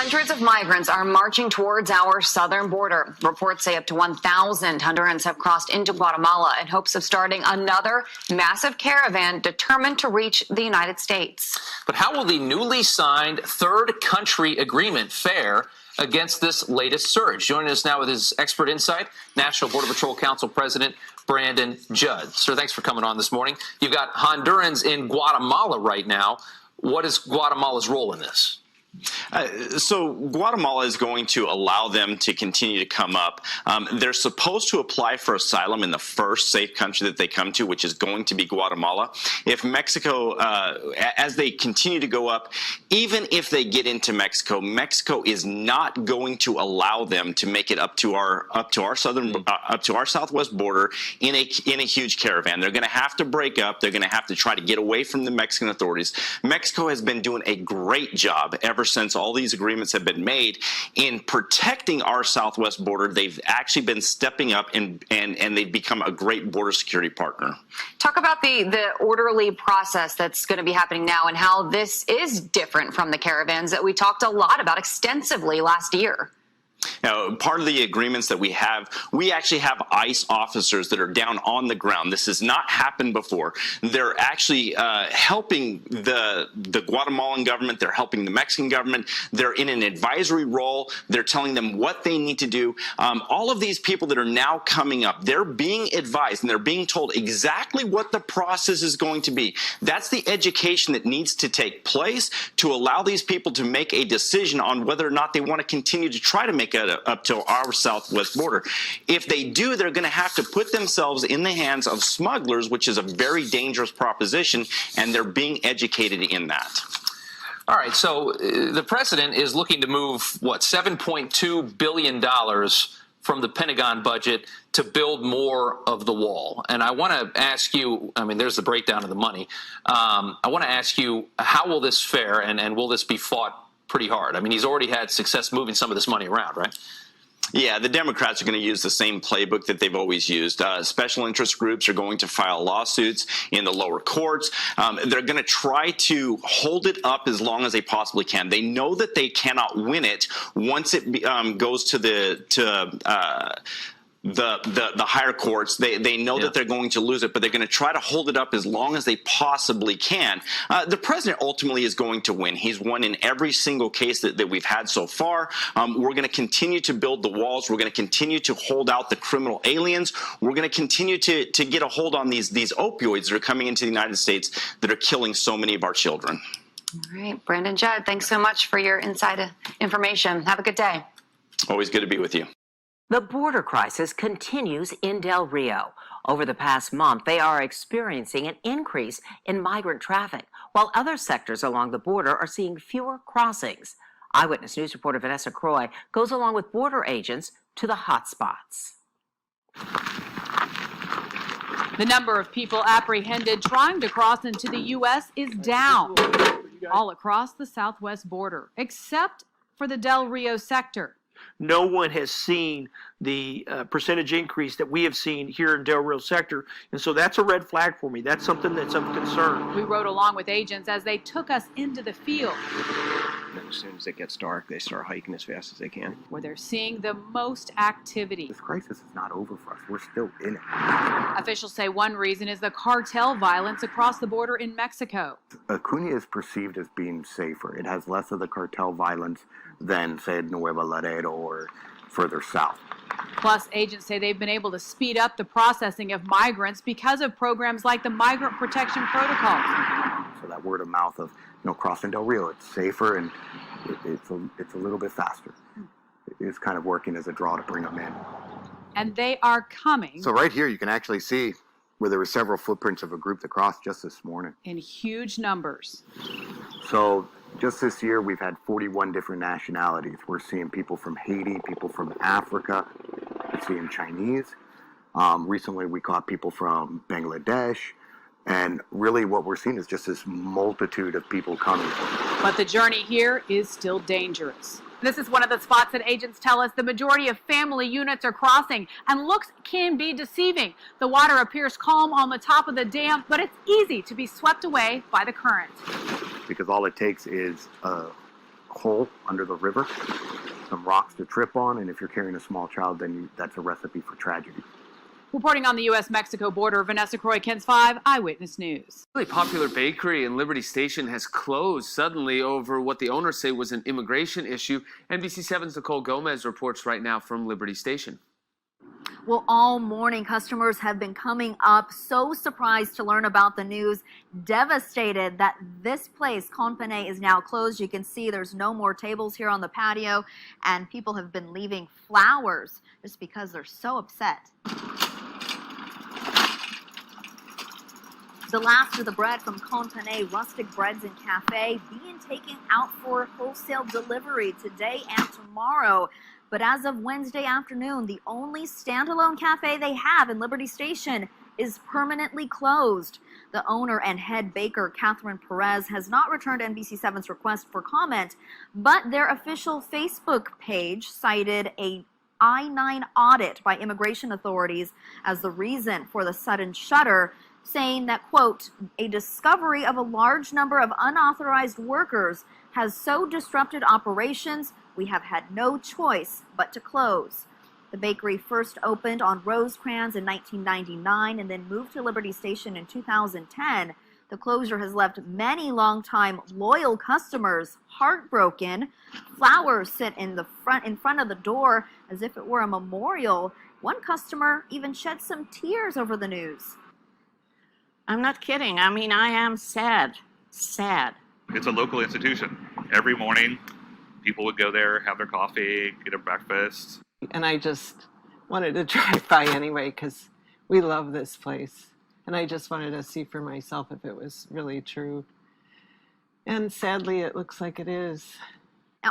Hundreds of migrants are marching towards our southern border. Reports say up to 1,000 Hondurans have crossed into Guatemala in hopes of starting another massive caravan determined to reach the United States. But how will the newly signed third country agreement fare against this latest surge? Joining us now with his expert insight, National Border Patrol Council President Brandon Judd. Sir, thanks for coming on this morning. You've got Hondurans in Guatemala right now. What is Guatemala's role in this? So Guatemala is going to allow them to continue to come up. They're supposed to apply for asylum in the first safe country that they come to, which is going to be Guatemala. If Mexico, as they continue to go up, even if they get into Mexico, Mexico is not going to allow them to make it up to our southwest border in a huge caravan. They're going to have to break up. They're going to have to try to get away from the Mexican authorities. Mexico has been doing a great job ever since all these agreements have been made in protecting our southwest border. They've actually been stepping up and they've become a great border security partner. Talk about the orderly process that's going to be happening now and how this is different from the caravans that we talked a lot about extensively last year. Now, part of the agreements that we actually have ICE officers that are down on the ground. This has not happened before. They're actually helping the Guatemalan government. They're helping the Mexican government. They're in an advisory role. They're telling them what they need to do. All of these people that are now coming up, they're being advised and they're being told exactly what the process is going to be. That's the education that needs to take place to allow these people to make a decision on whether or not they want to continue to try to make it up to our southwest border. If they do, they're going to have to put themselves in the hands of smugglers, which is a very dangerous proposition, and they're being educated in that. All right, so the president is looking to move, what, $7.2 billion from the Pentagon budget to build more of the wall. And I want to ask you, I mean, there's the breakdown of the money. I want to ask you, how will this fare, and will this be fought pretty hard? I mean, he's already had success moving some of this money around, right? Yeah, the Democrats are going to use the same playbook that they've always used. Special interest groups are going to file lawsuits in the lower courts. They're going to try to hold it up as long as they possibly can. They know that they cannot win it once it goes to the higher courts. They know that they're going to lose it, but they're going to try to hold it up as long as they possibly can. The president ultimately is going to win. He's won in every single case that we've had so far. We're going to continue to build the walls. We're going to continue to hold out the criminal aliens. We're going to continue to get a hold on these opioids that are coming into the United States that are killing so many of our children. All right, Brandon Judd, thanks so much for your inside information. Have a good day. Always good to be with you. The border crisis continues in Del Rio. Over the past month, they are experiencing an increase in migrant traffic, while other sectors along the border are seeing fewer crossings. Eyewitness News reporter Vanessa Croy goes along with border agents to the hot spots. The number of people apprehended trying to cross into the U.S. is down all across the southwest border, except for the Del Rio sector. No one has seen the percentage increase that we have seen here in Del Rio sector, and so that's a red flag for me. That's something that's of concern. We rode along with agents as they took us into the field. And as soon as it gets dark, they start hiking as fast as they can. Where they're seeing the most activity. This crisis is not over for us. We're still in it. Officials say one reason is the cartel violence across the border in Mexico. Acuña is perceived as being safer. It has less of the cartel violence than, say, Nuevo Laredo or further south. Plus, agents say they've been able to speed up the processing of migrants because of programs like the Migrant Protection Protocols. So that word of mouth of, crossing Del Rio, it's safer and it's a little bit faster. It's kind of working as a draw to bring them in. And they are coming. So right here, you can actually see where there were several footprints of a group that crossed just this morning. In huge numbers. So just this year, we've had 41 different nationalities. We're seeing people from Haiti, people from Africa, we're seeing Chinese. Recently, we caught people from Bangladesh. And really what we're seeing is just this multitude of people coming. But the journey here is still dangerous. This is one of the spots that agents tell us the majority of family units are crossing, and looks can be deceiving. The water appears calm on the top of the dam, but it's easy to be swept away by the current. Because all it takes is a hole under the river, some rocks to trip on, and if you're carrying a small child, then that's a recipe for tragedy. Reporting on the U.S.-Mexico border, Vanessa Croy, KENS 5 Eyewitness News. A popular bakery in Liberty Station has closed suddenly over what the owners say was an immigration issue. NBC7's Nicole Gomez reports right now from Liberty Station. Well, all morning, customers have been coming up, so surprised to learn about the news, devastated that this place, Con Pene, is now closed. You can see there's no more tables here on the patio, and people have been leaving flowers just because they're so upset. The last of the bread from Con Pene Rustic Breads and Cafe being taken out for wholesale delivery today and tomorrow. But as of Wednesday afternoon, the only standalone cafe they have in Liberty Station is permanently closed. The owner and head baker, Catherine Perez, has not returned NBC7's request for comment, but their official Facebook page cited a I-9 audit by immigration authorities as the reason for the sudden shutter, saying that, quote, a discovery of a large number of unauthorized workers has so disrupted operations, we have had no choice but to close. The bakery first opened on Rosecrans in 1999 and then moved to Liberty Station in 2010. The closure has left many longtime loyal customers heartbroken. Flowers sit in front of the door as if it were a memorial. One customer even shed some tears over the news. I'm not kidding. I mean, I am sad. Sad. It's a local institution. Every morning, people would go there, have their coffee, get a breakfast. And I just wanted to drive by anyway because we love this place. And I just wanted to see for myself if it was really true. And sadly, it looks like it is.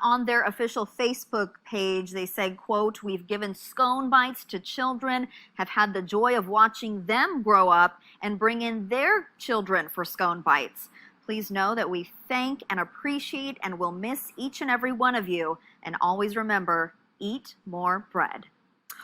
On their official Facebook page, they said, quote, we've given scone bites to children, have had the joy of watching them grow up and bring in their children for scone bites. Please know that we thank and appreciate and will miss each and every one of you. And always remember, eat more bread.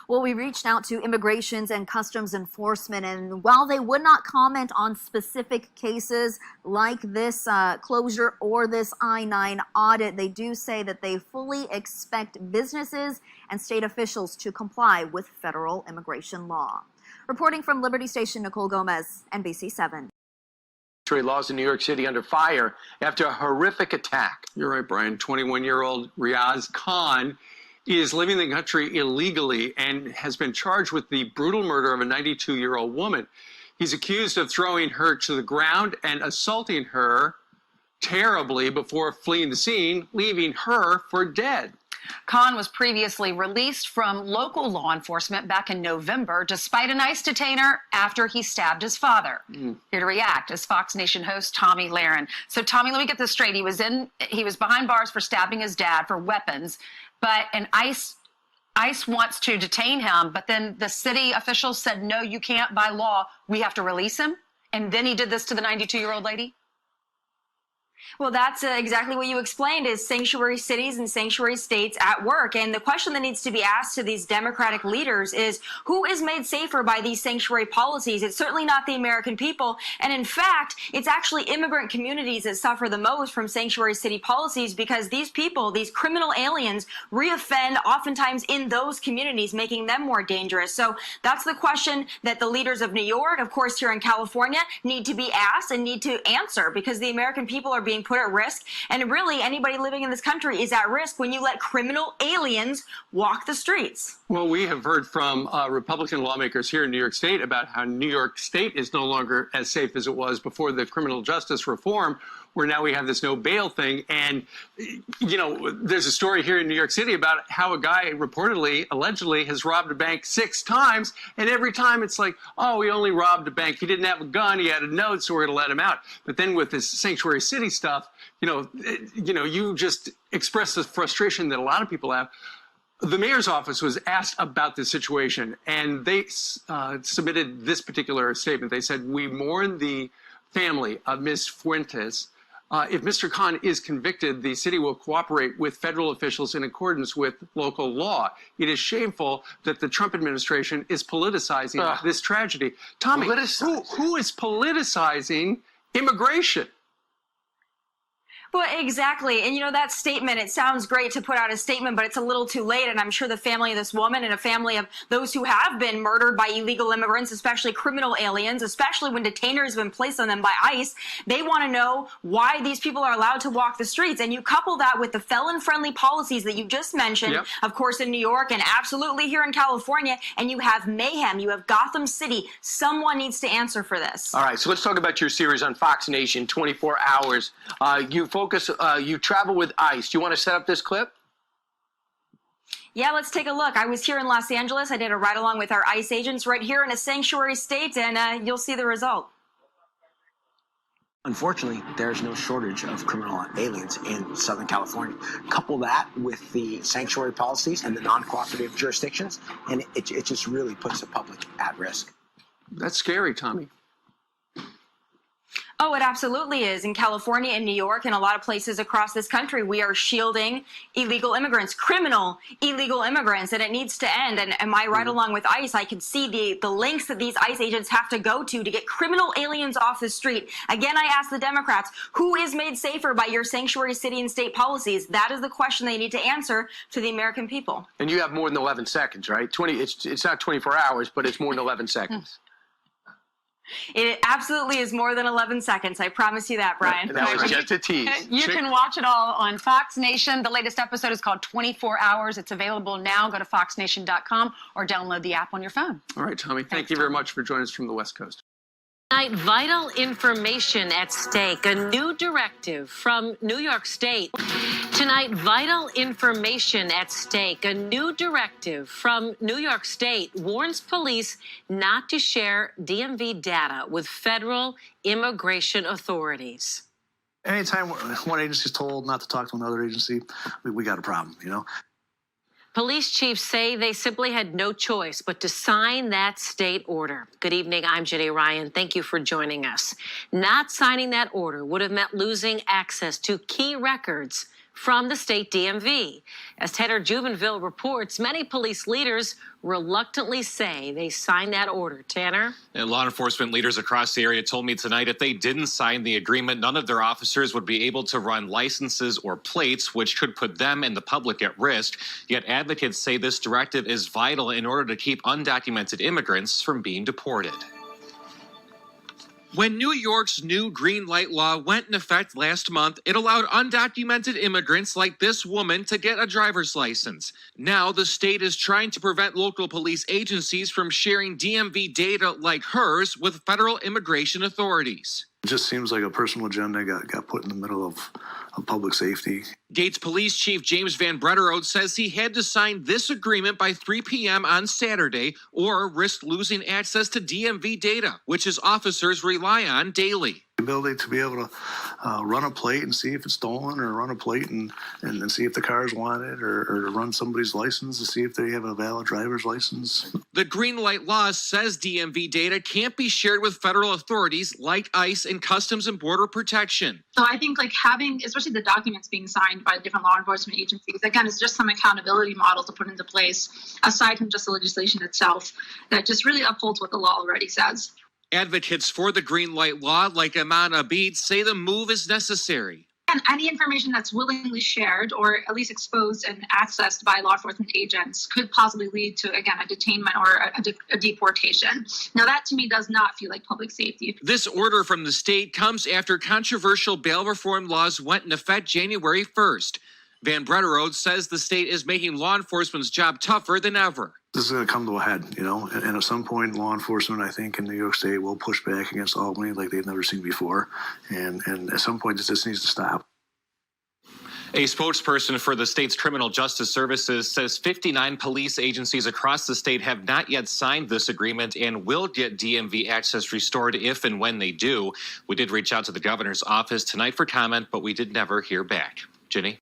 Well, we reached out to Immigrations and Customs Enforcement, and while they would not comment on specific cases like this closure or this I-9 audit, they do say that they fully expect businesses and state officials to comply with federal immigration law. Reporting from Liberty Station, Nicole Gomez, NBC7. Laws in New York City under fire after a horrific attack. You're right, Brian. 21-year-old Riaz Khan is living in the country illegally and has been charged with the brutal murder of a 92-year-old woman. He's accused of throwing her to the ground and assaulting her terribly before fleeing the scene, leaving her for dead. Khan was previously released from local law enforcement back in November, despite an ICE detainer after he stabbed his father. Here to react is Fox Nation host Tommy Lahren. So, Tommy, let me get this straight. He was behind bars for stabbing his dad for weapons, but an ICE wants to detain him, but then the city officials said, no, you can't by law. We have to release him. And then he did this to the 92-year-old lady? Well, that's exactly what you explained, is sanctuary cities and sanctuary states at work. And the question that needs to be asked to these Democratic leaders is, who is made safer by these sanctuary policies? It's certainly not the American people. And in fact, it's actually immigrant communities that suffer the most from sanctuary city policies, because these people, these criminal aliens, reoffend oftentimes in those communities, making them more dangerous. So that's the question that the leaders of New York, of course, here in California, need to be asked and need to answer, because the American people are being put at risk, and really anybody living in this country is at risk when you let criminal aliens walk the streets. Well, we have heard from Republican lawmakers here in New York State about how New York State is no longer as safe as it was before the criminal justice reform, where now we have this no bail thing. And, you know, there's a story here in New York City about how a guy reportedly, allegedly, has robbed a bank 6 times. And every time it's like, oh, he only robbed a bank. He didn't have a gun. He had a note, so we're going to let him out. But then with this sanctuary city stuff, you just express the frustration that a lot of people have. The mayor's office was asked about this situation, and they submitted this particular statement. They said, we mourn the family of Ms. Fuentes. If Mr. Khan is convicted, the city will cooperate with federal officials in accordance with local law. It is shameful that the Trump administration is politicizing this tragedy. Tommy, who is politicizing immigration? Well, exactly. And that statement, it sounds great to put out a statement, but it's a little too late. And I'm sure the family of this woman and a family of those who have been murdered by illegal immigrants, especially criminal aliens, especially when detainers have been placed on them by ICE, they want to know why these people are allowed to walk the streets. And you couple that with the felon-friendly policies that you just mentioned, of course, in New York and absolutely here in California, and you have mayhem, you have Gotham City. Someone needs to answer for this. All right, so let's talk about your series on Fox Nation, 24 Hours. You travel with ICE. Do you want to set up this clip? Yeah, let's take a look. I was here in Los Angeles. I did a ride along with our ICE agents right here in a sanctuary state, and you'll see the result. Unfortunately, there's no shortage of criminal aliens in Southern California. Couple that with the sanctuary policies and the non-cooperative jurisdictions, and it just really puts the public at risk. That's scary, Tommy. Oh, it absolutely is. In California and New York and a lot of places across this country, we are shielding illegal immigrants, criminal illegal immigrants, and it needs to end. And am I right along with ICE? I can see the links that these ICE agents have to go to get criminal aliens off the street. Again, I ask the Democrats, who is made safer by your sanctuary city and state policies? That is the question they need to answer to the American people. And you have more than 11 seconds, right? It's not 24 hours, but it's more than 11 seconds. It absolutely is more than 11 seconds. I promise you that, Brian. That was just a tease. You can watch it all on Fox Nation. The latest episode is called 24 Hours. It's available now. Go to foxnation.com or download the app on your phone. All right, Tommy. Thank you very much for joining us from the West Coast. Tonight, vital information at stake. A new directive from New York State. Tonight, vital information at stake. A new directive from New York State warns police not to share DMV data with federal immigration authorities. Anytime one agency is told not to talk to another agency, we got a problem, Police chiefs say they simply had no choice but to sign that state order. Good evening, I'm Jenny Ryan. Thank you for joining us. Not signing that order would have meant losing access to key records from the state DMV. As Tanner Juvenville reports, many police leaders reluctantly say they signed that order. Tanner? And law enforcement leaders across the area told me tonight if they didn't sign the agreement, none of their officers would be able to run licenses or plates, which could put them and the public at risk. Yet advocates say this directive is vital in order to keep undocumented immigrants from being deported. When New York's new green light law went in effect last month, it allowed undocumented immigrants like this woman to get a driver's license. Now, the state is trying to prevent local police agencies from sharing DMV data like hers with federal immigration authorities. It just seems like a personal agenda got put in the middle of public safety. Gates Police Chief James Van Bretterode says he had to sign this agreement by 3 p.m. on Saturday or risk losing access to DMV data, which his officers rely on daily. The ability to be able to run a plate and see if it's stolen, or run a plate and see if the car is wanted, or to run somebody's license to see if they have a valid driver's license. The green light law says DMV data can't be shared with federal authorities like ICE and Customs and Border Protection. So I think having, especially the documents being signed by different law enforcement agencies, again, it's just some accountability model to put into place aside from just the legislation itself that just really upholds what the law already says. Advocates for the green light law, like Aman Abid, say the move is necessary. And any information that's willingly shared or at least exposed and accessed by law enforcement agents could possibly lead to, again, a detainment or a deportation. Now, that to me does not feel like public safety. This order from the state comes after controversial bail reform laws went in effect January 1st. Van Bretterode says the state is making law enforcement's job tougher than ever. This is going to come to a head, and at some point, law enforcement, I think, in New York State will push back against Albany like they've never seen before, and at some point, this needs to stop. A spokesperson for the state's criminal justice services says 59 police agencies across the state have not yet signed this agreement and will get DMV access restored if and when they do. We did reach out to the governor's office tonight for comment, but we did never hear back. Jenny?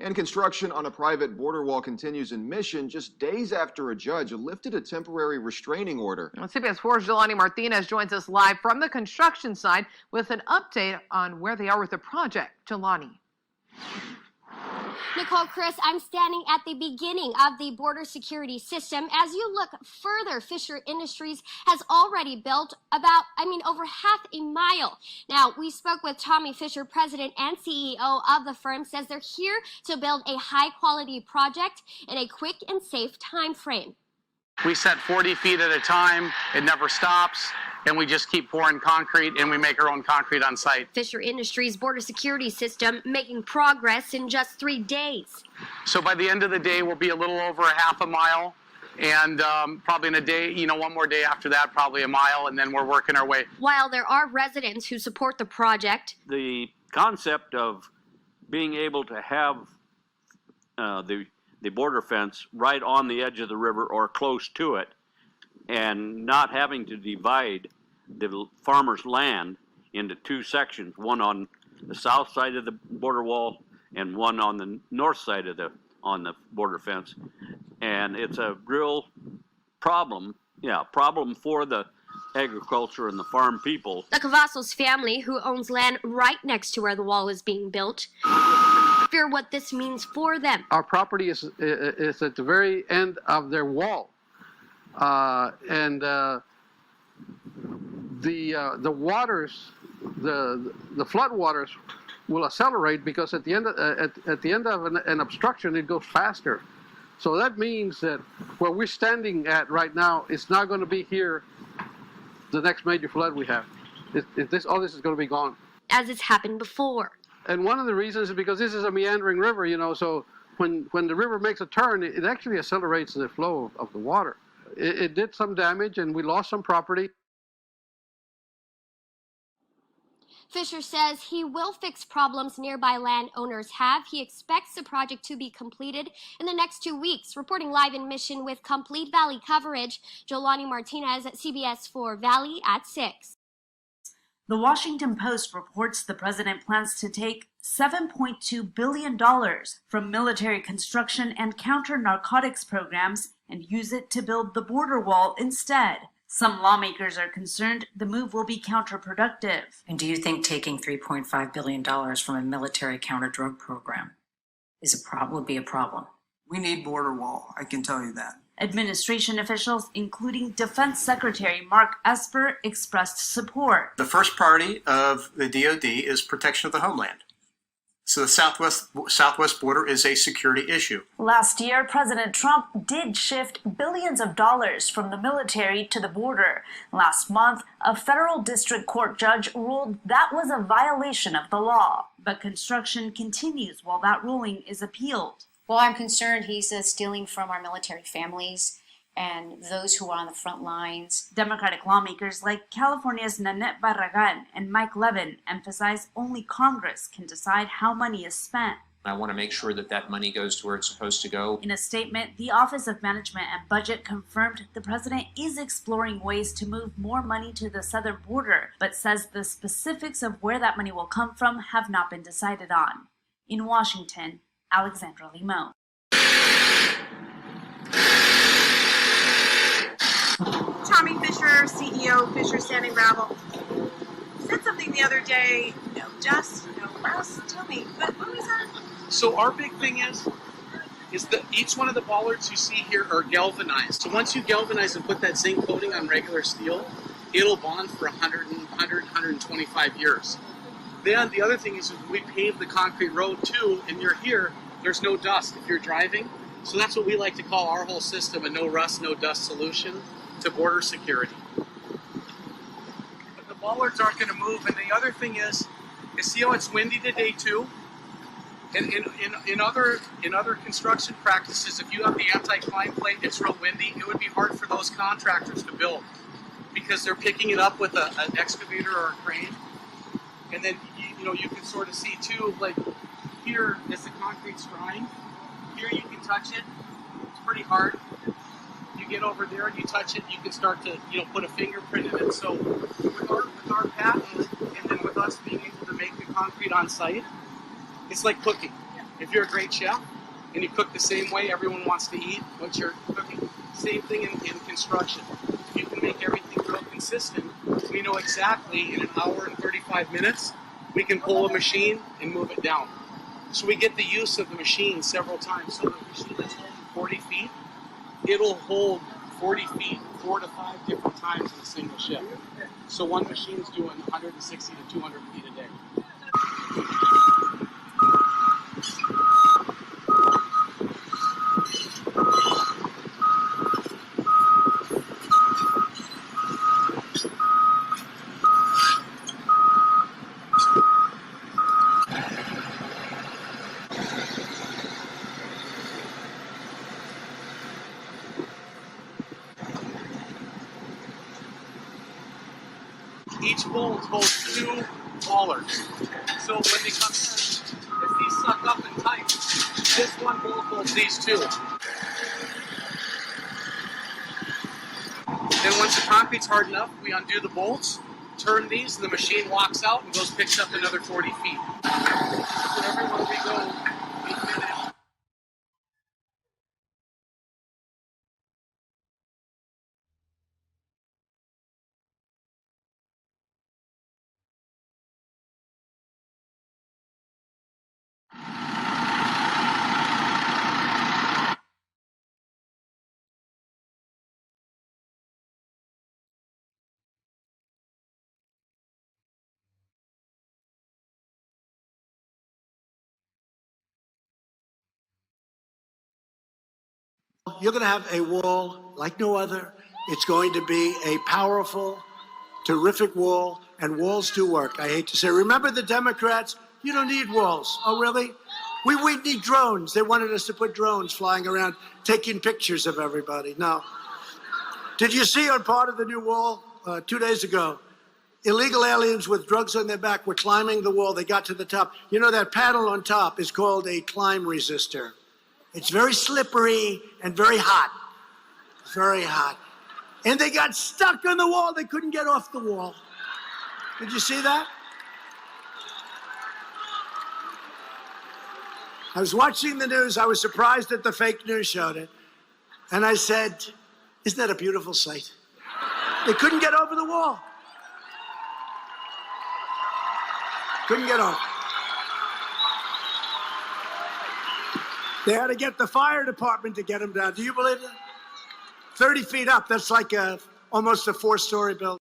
And construction on a private border wall continues in Mission just days after a judge lifted a temporary restraining order. CBS 4's Jelani Martinez joins us live from the construction site with an update on where they are with the project. Jelani. Nicole, Chris, I'm standing at the beginning of the border security system. As you look further, Fisher Industries has already built over half a mile. Now, we spoke with Tommy Fisher, president and CEO of the firm, says they're here to build a high-quality project in a quick and safe time frame. We set 40 feet at a time. It never stops. And we just keep pouring concrete, and we make our own concrete on site. Fisher Industries' border security system making progress in just 3 days. So by the end of the day, we'll be a little over a half a mile. And probably in a day, one more day after that, probably a mile, and then we're working our way. While there are residents who support the project, the concept of being able to have the border fence right on the edge of the river or close to it, and not having to divide the farmer's land into two sections, one on the south side of the border wall and one on the north side of the border fence. And it's a real problem for the agriculture and the farm people. the Cavazos family, who owns land right next to where the wall is being built, fear what this means for them. Our property is at the very end of their wall. The waters, the flood waters, will accelerate because at the end of an obstruction, it goes faster. So that means that where we're standing at right now, it's not going to be here the next major flood we have. All this is going to be gone. As it's happened before. And one of the reasons is because this is a meandering river, so when the river makes a turn, it actually accelerates the flow of the water. It did some damage, and we lost some property. Fisher says he will fix problems nearby landowners have. He expects the project to be completed in the next 2 weeks. Reporting live in Mission with complete Valley coverage, Jolani Martinez at CBS 4 Valley at 6. The Washington Post reports the president plans to take $7.2 billion from military construction and counter-narcotics programs and use it to build the border wall instead. Some lawmakers are concerned the move will be counterproductive. And do you think taking $3.5 billion from a military counter-drug program would be a problem? We need border wall, I can tell you that. Administration officials, including Defense Secretary Mark Esper, expressed support. The first priority of the DoD is protection of the homeland. So the southwest border is a security issue. Last year, President Trump did shift billions of dollars from the military to the border. Last month, a federal district court judge ruled that was a violation of the law. But construction continues while that ruling is appealed. Well, I'm concerned he's stealing from our military families and those who are on the front lines. Democratic lawmakers like California's Nanette Barragan and Mike Levin emphasize only Congress can decide how money is spent. I want to make sure that that money goes to where it's supposed to go. In a statement, the Office of Management and Budget confirmed the president is exploring ways to move more money to the southern border, but says the specifics of where that money will come from have not been decided on. In Washington, Alexandra Limon. Tommy Fisher, CEO, Fisher Sand and Gravel, said something the other day, no dust, no rust. Tell me, what was that? So our big thing is that each one of the bollards you see here are galvanized. So once you galvanize and put that zinc coating on regular steel, it'll bond for 125 years. Then the other thing is we pave the concrete road too, and you're here, there's no dust if you're driving. So that's what we like to call our whole system a no rust, no dust solution to border security. But the bollards aren't going to move. And the other thing is see how it's windy today too? And in other construction practices, if you have the anti-climb plate, it's real windy, it would be hard for those contractors to build because they're picking it up with an excavator or a crane. And then you can sort of see too, like here as the concrete's drying, here you can touch it. It's pretty hard. You get over there and you touch it, you can start to put a fingerprint in it. So with our patent and then with us being able to make the concrete on site, it's like cooking. If you're a great chef and you cook the same way everyone wants to eat what you're cooking, same thing in construction. If you can make everything real consistent, we know exactly in an hour and 35 minutes we can pull a machine and move it down. So we get the use of the machine several times. So the machine that's holding 40 feet, it'll hold 40 feet 4 to 5 different times in a single shift. So one machine's doing 160 to 200 feet a day. Each bolt holds 2 haulers. So when they come in, if these suck up and tight, this one bolt holds these 2. Then once the concrete's hard enough, we undo the bolts, turn these, and the machine walks out and goes picks up another 40 feet. So everywhere we go, we finish. You're going to have a wall like no other. It's going to be a powerful, terrific wall, and walls do work. I hate to say. Remember the Democrats? You don't need walls. Oh, really? We need drones. They wanted us to put drones flying around, taking pictures of everybody. No. Did you see on part of the new wall 2 days ago? Illegal aliens with drugs on their back were climbing the wall. They got to the top. You know, that panel on top is called a climb resistor. It's very slippery and very hot. Very hot. And they got stuck on the wall. They couldn't get off the wall. Did you see that? I was watching the news. I was surprised that the fake news showed it. And I said, isn't that a beautiful sight? They couldn't get over the wall. Couldn't get over. They had to get the fire department to get them down. Do you believe that? 30 feet up, that's like almost a 4-story building.